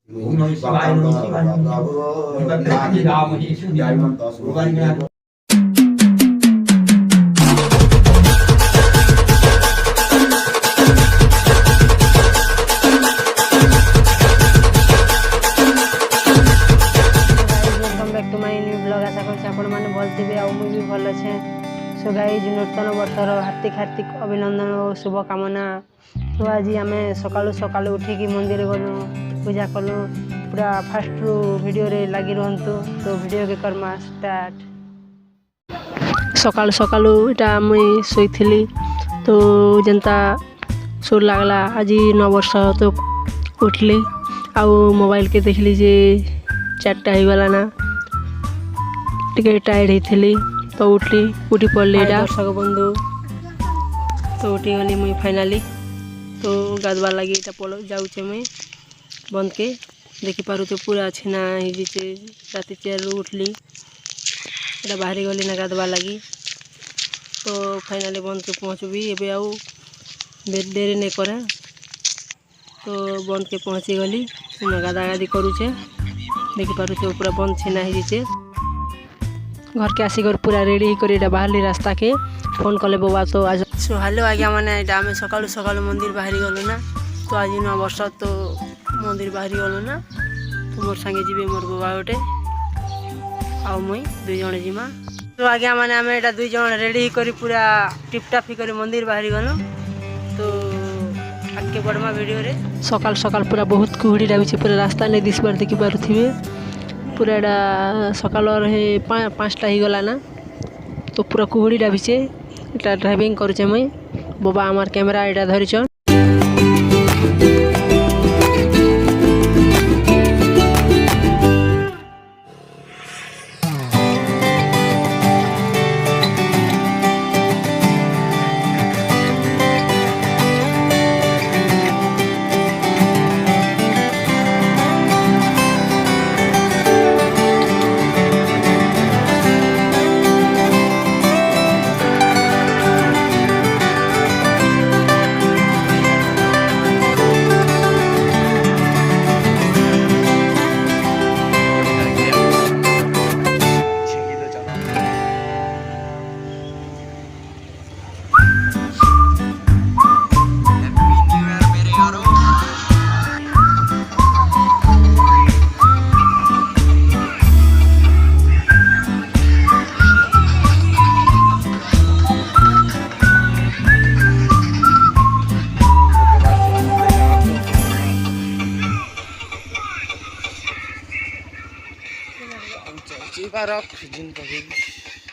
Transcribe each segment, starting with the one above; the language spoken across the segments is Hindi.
ओम नमः शिवाय नमः शिवाय नमः उनका राम ही जय माता सुभान। भल अच्छे सो गाइज नूतन वर्षर हार्दिक हार्दिक अभिनंदन और शुभकामना। तो आज आम सकालू सकालू उठिकी मंदिर गलु पूजा कलु पूरा फास्ट रु वीडियो रे लगी रुहतु। तो वीडियो के कर्मा स्टार्ट। सकालू सकालू इटा मुई सोईथिली तो जेनता सुर लागला आज 9 वर्ष तो उठली आउ मोबाइल के देखली जे 4टा हो गला ना टिके टायर्ड होती तो उठी पड़ली दर्शक बंधु। तो उठी गली मुई फाइनाली तो गाधवा लगी इटा पल जाऊे मुई बंद के देखी पारू तो पूरा छेना हो राति 4 उठली इटा बाहरी गली ना गाधवा लगी। तो फाइनाली बंद के पहुँचबी एबे आउ देरी नहीं करे तो बंद के पहुँची गली गाधा गाधी करुचे देखी पारू पूरा बंद छेना हो घर के आसिक पूरा रेडी कर बाहरली रास्ता के फोन कले बाबा तो आज सो हेलो आज्ञा मैंने आम सकालू सकालू मंदिर बाहरी गलु ना। तो आज 9 वर्ष तो मंदिर बाहरी गलु ना तो मोर संगे जी मोर बाबा गोटे आउ मुई 2 जण जीमा। तो आज्ञा मैंने आम एटा 2 जण रेडी कर पूरा टिपटाप कर मंदिर बाहरी गलु। तो आगे बढ़मा वीडियो रे सकाल सकाल पूरा बहुत कुहुड़ी लाଗୁଛି पूरा रास्ता नहीं दिसबार देखी पारुथिबे पूरा एटा सकाल 5टा ही गला ना तो पूरा कुहुड़ी डाबिचे इटा ड्राइविंग करुचे मुई बाबा आमार कैमरा इटा धरिछन।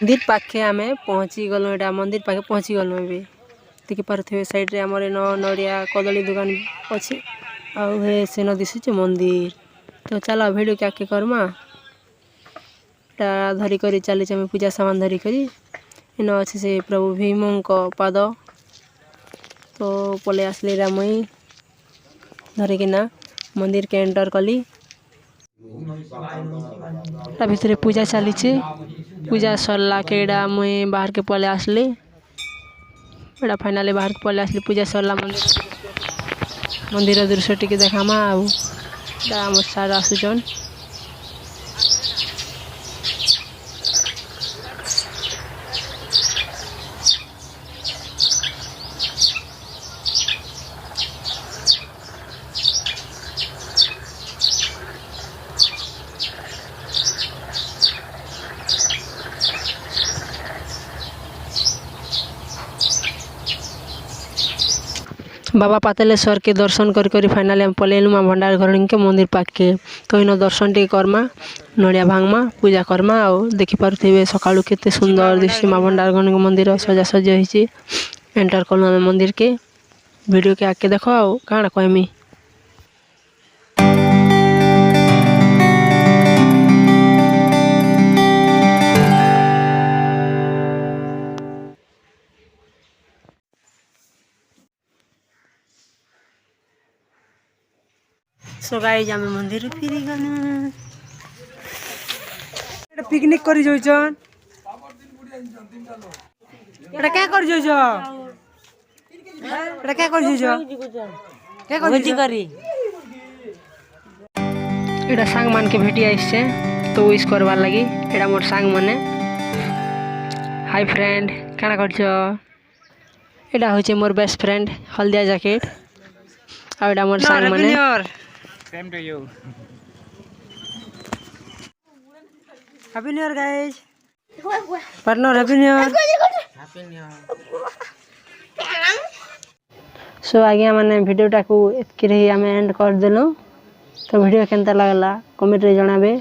मंदिर पाखे आम पहुँची गलु एटा मंदिर पाखे पहुँची गलु ए देखी पारे साइड रे आमर नड़िया कदली दुकान अच्छे आउ हे सेन दिशुचे मंदिर। तो चलो भिडियो के आके करमा धरिक चली पूजा सामान धरिक इन अच्छे से प्रभु भीम पाद। तो पलि आसली मुई धरिकिना मंदिर के एंटर कली भीतर पूजा चली पूजा सरला के मुई बाहर के पले आसली एटा फाइनाली बाहर के पले आसली पूजा सरला मंदिर दृश्य टी देखामा आम सार आसुचन। बाबा पातलेश्वर के दर्शन करी फाइनाली हम पलेलु माँ भंडार घर के मंदिर पाक के। तो इन दर्शन टे करमा नड़िया भांगमा पूजा करमा और देखी पारुथिबे सकाळु केते सुंदर दिशे माँ भंडार घर के मंदिर सजा सजी होइछि। एंटर कलु हम मंदिर के वीडियो के आके देखो आ काଣା कहमी। सो गाइज आम मंदिर फिरी गलु पिकनिक करी जोइछन एटा क्या कर जोइछ एटा क्या कर जोइछ क्या कर जोइछ करी এটা সাং মানকে ভেটি আসছে তো উইশ করবার লাগি। এটা মোর সাং মানে। হাই ফ্রেন্ড, কাଣା করছ? এটা হচ্ছে মোর বেস্ট ফ্রেন্ড হলদিয়া জ্যাকেট। আর এটা মোর সাং মানে। Same to you. Happy new year guys. Partner happy new year. Happy New Year. सो आज्ञा मैंने वीडियोटा को एतके रही आम एंड कर देलु। तो वीडियो केनता लगला कमेंट रे जणाबे।